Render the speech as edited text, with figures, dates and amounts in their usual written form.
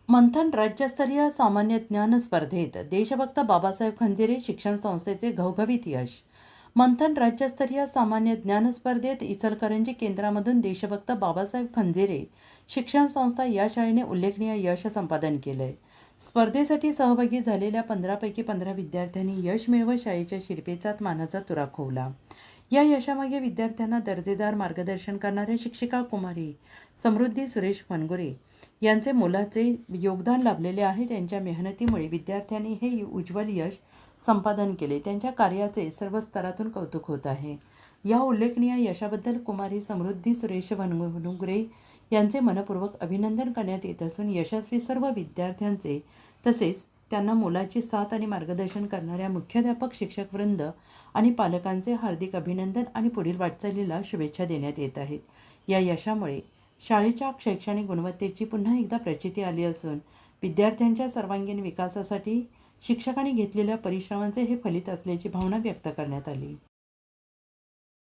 मंथन राज्यस्तरीय सामान्य ज्ञान स्पर्धेत देशभक्त बाबासाहेब खंजिरे शिक्षण संस्थेचे घवघवीत यश. मंथन राज्यस्तरीय सामान्य ज्ञान स्पर्धेत इचलकरंजी केंद्रामधून देशभक्त बाबासाहेब खंजिरे शिक्षण संस्था या शाळेने उल्लेखनीय यश संपादन केलंय. स्पर्धेसाठी सहभागी झालेल्या 15 पैकी 15 विद्यार्थ्यांनी यश मिळवत शाळेच्या शिरपेचात मानाचा तुरा खोवला. या यशामागे विद्यार्थ्यांना दर्जेदार मार्गदर्शन करणाऱ्या शिक्षिका कुमारी समृद्धी सुरेश फणगुरे यांचे मोलाचे योगदान लाभलेले आहे. त्यांच्या मेहनतीमुळे विद्यार्थ्यांनी हे उज्ज्वल यश संपादन केले. त्यांच्या कार्याचे सर्व स्तरातून कौतुक होत आहे. या उल्लेखनीय यशाबद्दल कुमारी समृद्धी सुरेश फणगुरे यांचे मनपूर्वक अभिनंदन करण्यात येत असून यशस्वी सर्व विद्यार्थ्यांचे तसेच त्यांना मोलाची साथ आणि मार्गदर्शन करणाऱ्या मुख्याध्यापक, शिक्षकवृंद आणि पालकांचे हार्दिक अभिनंदन आणि पुढील वाटचालीला शुभेच्छा देण्यात येत आहेत. या यशामुळे शाळेच्या शैक्षणिक गुणवत्तेची पुन्हा एकदा प्रचिती आली असून विद्यार्थ्यांच्या सर्वांगीण विकासासाठी शिक्षकांनी घेतलेल्या परिश्रमांचे हे फलित असल्याची भावना व्यक्त करण्यात आली.